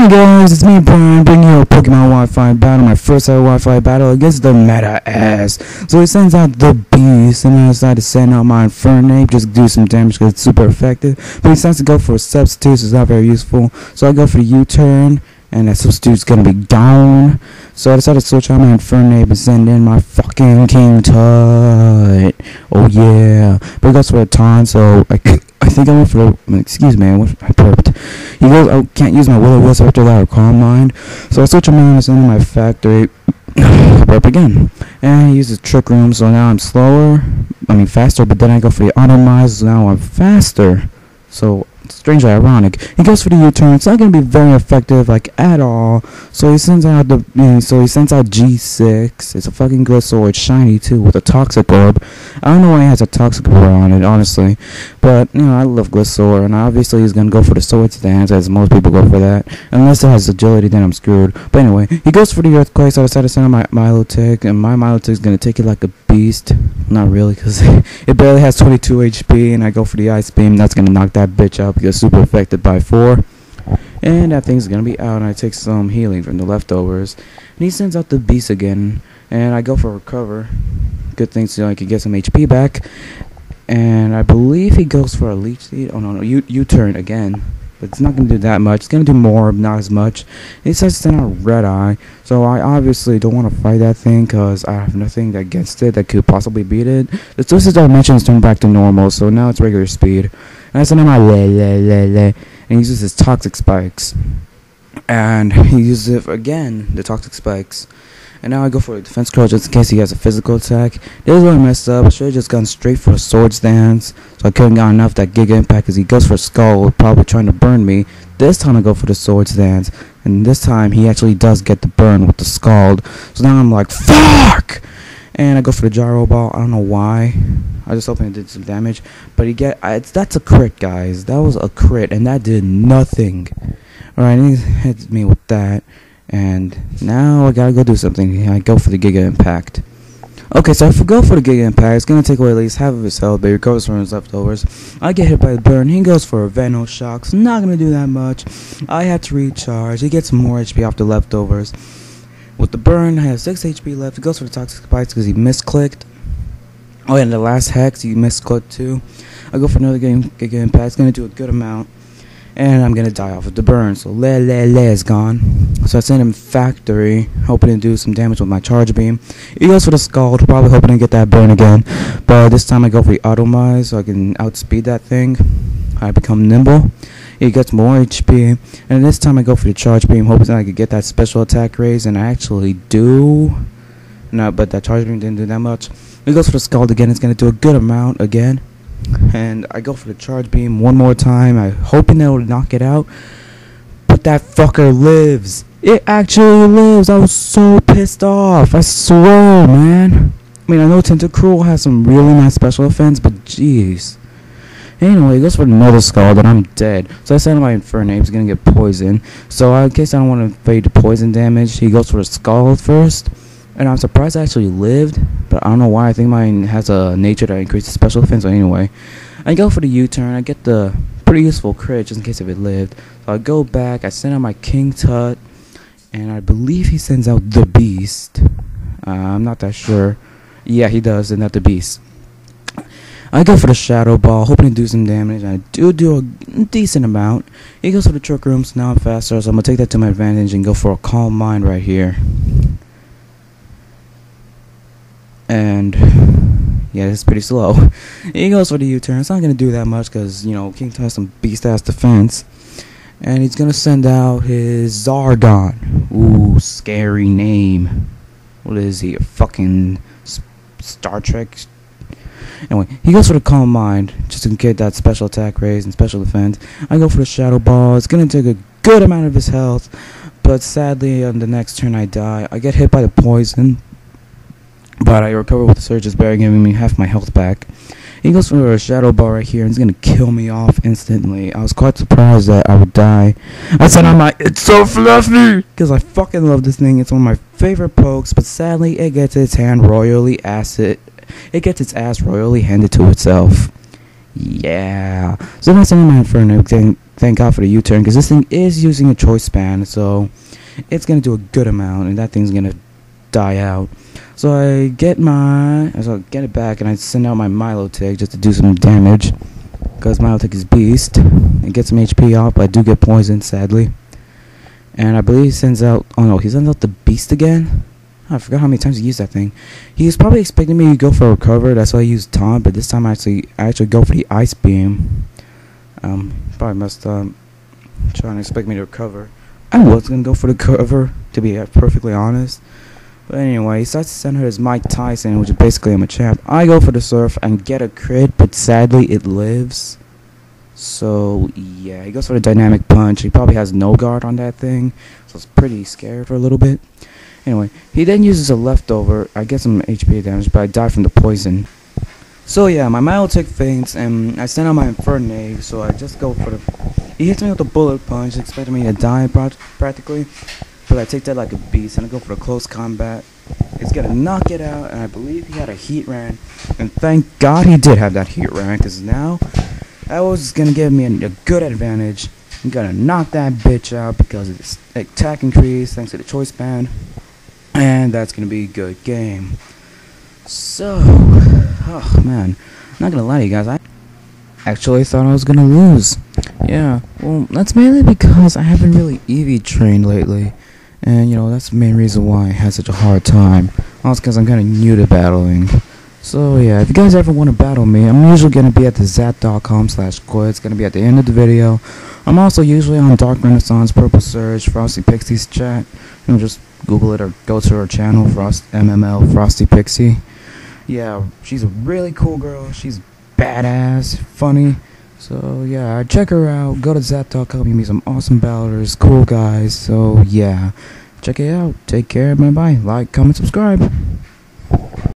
Hi guys, it's me Brian, bringing you a Pokemon Wi-Fi battle, my first ever Wi-Fi battle against the meta-ass. So he sends out the beast, and I decided to send out my Infernape, just do some damage because it's super effective. But he decides to go for a substitute, so it's not very useful. So I go for the U-turn, and that substitute's gonna be down. So I decided to switch out my Infernape and send in my fucking King Tut. Oh yeah. But he goes for a taunt, so I think I went for the, excuse me, I burped. He goes, I can't use my Will-O-Wisp after that or Calm Mind. So I switch him out and send in my Factory. Burp again. And he uses Trick Room, so now I'm faster, but then I go for the Automize, so now I'm faster. So strangely ironic. He goes for the U-turn. It's not gonna be very effective, like at all. So he sends out G6. It's a fucking Gliscor. It's shiny too with a Toxic Orb. I don't know why he has a Toxic Orb on it, honestly. But you know, I love Gliscor, and obviously he's gonna go for the Swords Dance, as most people go for that. Unless it has agility, then I'm screwed. But anyway, he goes for the Earthquake. So I decided to send out my Milotic, and my Milotic's gonna take it like a beast. Not really, because it barely has 22 HP, and I go for the Ice Beam. That's gonna knock that bitch out because super affected by 4. And that thing's gonna be out, and I take some healing from the leftovers. And he sends out the beast again, and I go for Recover. Good thing so I can get some HP back. And I believe he goes for a Leech Seed. Oh no, U-turn again. But it's not going to do that much. It's going to do more, but not as much. He says to send out Red Eye. So I obviously don't want to fight that thing because I have nothing against it that could possibly beat it. The Twisted Dimensions turned back to normal, so now it's regular speed. And I send him my and he uses his Toxic Spikes. And he uses it again, the Toxic Spikes. And now I go for a Defense Curl just in case he has a physical attack. This is where I messed up. I should have just gone straight for a Swords Dance. So I couldn't got enough that Giga Impact because he goes for Skull, probably trying to burn me. This time I go for the Swords Dance. And this time he actually does get the burn with the Scald. So now I'm like, fuck! And I go for the Gyro Ball. I don't know why. I just hoping it did some damage. But that's a crit, guys. That was a crit, and that did nothing. Alright, he hits me with that. And now I gotta go do something. I go for the Giga Impact. Okay, so if I go for the Giga Impact, it's gonna take away at least half of his health, but he recovers from his leftovers. I get hit by the burn. He goes for a Veno Shock. So not gonna do that much. I have to recharge. He gets more HP off the leftovers. With the burn, I have 6 HP left. He goes for the Toxic Spikes because he misclicked. Oh, and the last Hex, he misclicked too. I go for another Giga Impact. It's gonna do a good amount. And I'm gonna die off of the burn, so Le is gone. So I send him Factory, hoping to do some damage with my Charge Beam. He goes for the Scald, probably hoping to get that burn again. But this time I go for the Automize, so I can outspeed that thing. I become nimble. He gets more HP. And this time I go for the Charge Beam, hoping that I could get that special attack raise, and I actually do. No, but that Charge Beam didn't do that much. He goes for the Scald again, it's gonna do a good amount again. And I go for the Charge Beam one more time. I'm hoping that it'll knock it out. But that fucker lives. It actually lives. I was so pissed off. I swear, man. I mean, I know Tentacruel has some really nice special offense, but jeez. Anyway, he goes for another Scald, and I'm dead. So I send him my Infernape. He's gonna get poisoned. So in case I don't want to fade the poison damage, he goes for a Scald first. And I'm surprised I actually lived, but I don't know why. I think mine has a nature that increases special defense. So anyway, I go for the U-turn. I get the pretty useful crit just in case if it lived. So I go back. I send out my King Tut, and I believe he sends out the Beast. I'm not that sure. Yeah, he does send out the Beast. I go for the Shadow Ball, hoping to do some damage. I do a decent amount. He goes for the Trick Room, so now I'm faster. So I'm gonna take that to my advantage and go for a Calm Mind right here. And yeah, it's pretty slow. He goes for the U-turn. It's not gonna do that much because you know King Tut has some beast-ass defense, and he's gonna send out his Zargon. Ooh, scary name. What is he? A fucking Star Trek? Anyway, he goes for the Calm Mind just to get that special attack raise and special defense. I go for the Shadow Ball. It's gonna take a good amount of his health, but sadly on the next turn I die. I get hit by the poison. But I recover with the Surge's Berry, giving me half my health back. He goes for a Shadow Ball right here, and he's gonna kill me off instantly. I was quite surprised that I would die. I said, it's so fluffy! Because I fucking love this thing. It's one of my favorite pokes, but sadly, it gets its ass royally handed to itself. Yeah. So that's in my Infernape. thank God for the U-turn, because this thing is using a choice span, so it's gonna do a good amount, and that thing's gonna die out. So I get it back, and I send out my Milotic just to do some damage, because Milotic is beast and get some HP off, but I do get poisoned, sadly. And I believe he sends out, oh no, he sends out the beast again. I forgot how many times he used that thing. He was probably expecting me to go for a recover, that's why I used taunt, but this time I actually go for the ice beam. Probably messed up, trying to expect me to recover. I was gonna go for the cover, to be perfectly honest. But anyway, he starts to send her his Mike Tyson, which is basically I'm a champ. I go for the surf and get a crit, but sadly it lives. So yeah, he goes for the dynamic punch. He probably has no guard on that thing, so it's pretty scary for a little bit. Anyway, he then uses a leftover. I get some HP damage, but I die from the poison. So yeah, my Milotic faints, and I send out my Infernape, so I just go for the... He hits me with a bullet punch, expecting me to die practically, but I take that like a beast, and I go for the close combat. It's gonna knock it out, and I believe he had a heat ran, and thank God he did have that heat ran, because now that was gonna give me a good advantage. I'm gonna knock that bitch out because of its attack increase thanks to the choice band, and that's gonna be a good game. So, oh man, not gonna lie to you guys, I actually thought I was gonna lose. Yeah, well, that's mainly because I haven't really EV trained lately, and you know, that's the main reason why I had such a hard time. Also because I'm kinda new to battling. So yeah, if you guys ever want to battle me, I'm usually gonna be at the zap.com/core. It's gonna be at the end of the video. I'm also usually on Dark Renaissance, Purple Surge, Frosty Pixie's chat. You know, just Google it or go to her channel, MML Frosty Pixie. Yeah, she's a really cool girl. She's badass, funny. So yeah, check her out. Go to zap.com. You meet some awesome battlers, cool guys. So yeah, check it out. Take care. Bye bye. Like, comment, subscribe.